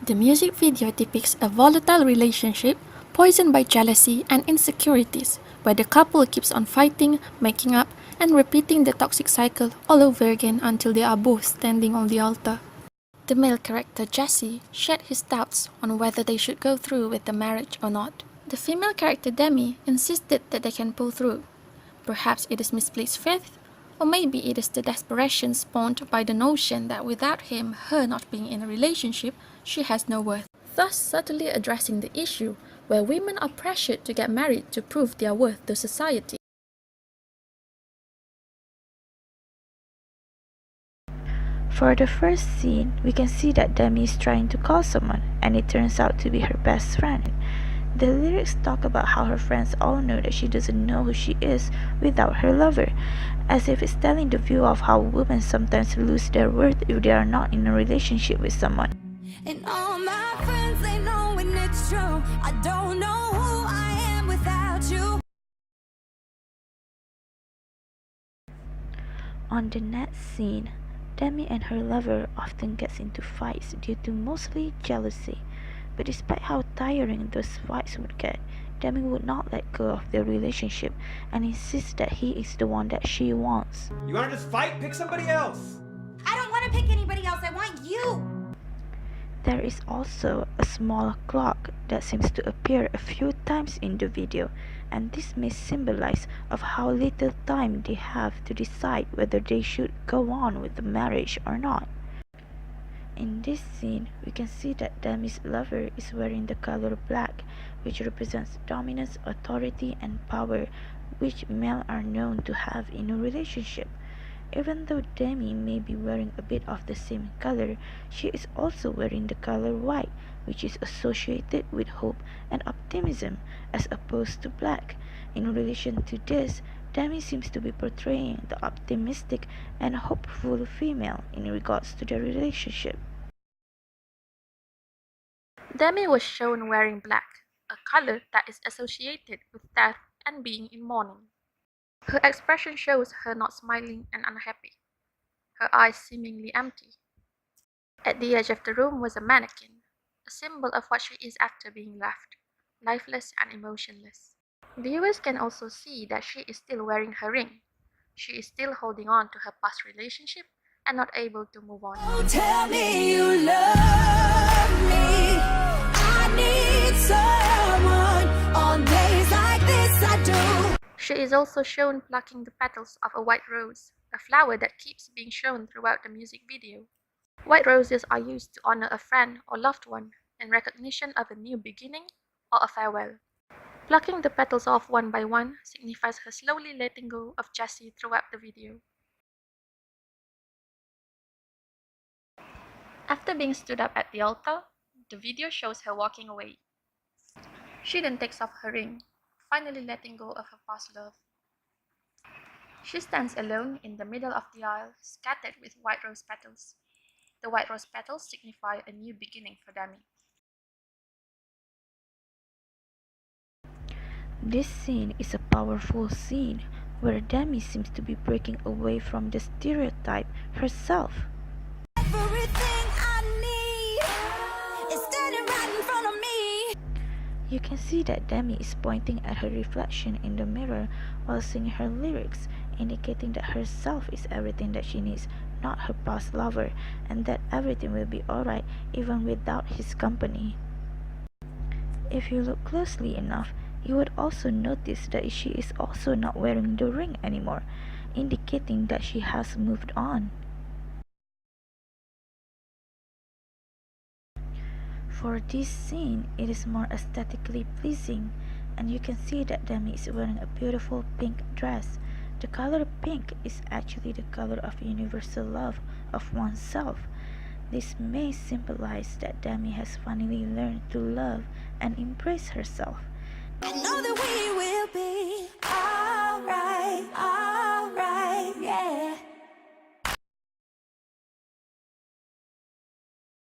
The music video depicts a volatile relationship poisoned by jealousy and insecurities, where the couple keeps on fighting, making up, and repeating the toxic cycle all over again until they are both standing on the altar. The male character Jesse shared his doubts on whether they should go through with the marriage or not. The female character Demi insisted that they can pull through. Perhaps it is misplaced faith, or maybe it is the desperation spawned by the notion that without him, her not being in a relationship, she has no worth. Thus subtly addressing the issue where women are pressured to get married to prove their worth to society. For the first scene, we can see that Demi is trying to call someone, and it turns out to be her best friend. The lyrics talk about how her friends all know that she doesn't know who she is without her lover, as if it's telling the view of how women sometimes lose their worth if they are not in a relationship with someone. And all my friends, they know when it's true. I don't know who I am without you. On the next scene, Demi and her lover often gets into fights due to mostly jealousy. But despite how tiring those fights would get, Demi would not let go of their relationship and insists that he is the one that she wants. You wanna just fight? Pick somebody else! I don't want to pick anybody else. I want you. There is also a small clock that seems to appear a few times in the video, and this may symbolize of how little time they have to decide whether they should go on with the marriage or not. In this scene, we can see that Demi's lover is wearing the color black, which represents dominance, authority, and power, which men are known to have in a relationship. Even though Demi may be wearing a bit of the same color, she is also wearing the color white, which is associated with hope and optimism, as opposed to black. In relation to this, Demi seems to be portraying the optimistic and hopeful female in regards to their relationship. Demi was shown wearing black, a color that is associated with death and being in mourning. Her expression shows her not smiling and unhappy, her eyes seemingly empty. At the edge of the room was a mannequin, a symbol of what she is after being left, lifeless and emotionless. Viewers can also see that she is still wearing her ring. She is still holding on to her past relationship and not able to move on. Oh, tell me you love me. I need someone on days like this. I do. She is also shown plucking the petals of a white rose, a flower that keeps being shown throughout the music video. White roses are used to honor a friend or loved one in recognition of a new beginning or a farewell. Plucking the petals off one by one signifies her slowly letting go of Jessie throughout the video. After being stood up at the altar, the video shows her walking away. She then takes off her ring, finally letting go of her past love. She stands alone in the middle of the aisle, scattered with white rose petals. The white rose petals signify a new beginning for Demi. This scene is a powerful scene where Demi seems to be breaking away from the stereotype herself. Everything I need is standing right in front of me. You can see that Demi is pointing at her reflection in the mirror while singing her lyrics, indicating that herself is everything that she needs, not her past lover, and that everything will be alright even without his company. If you look closely enough, you would also notice that she is also not wearing the ring anymore, indicating that she has moved on. For this scene, it is more aesthetically pleasing, and you can see that Demi is wearing a beautiful pink dress. The color pink is actually the color of universal love of oneself. This may symbolize that Demi has finally learned to love and embrace herself. I know that we will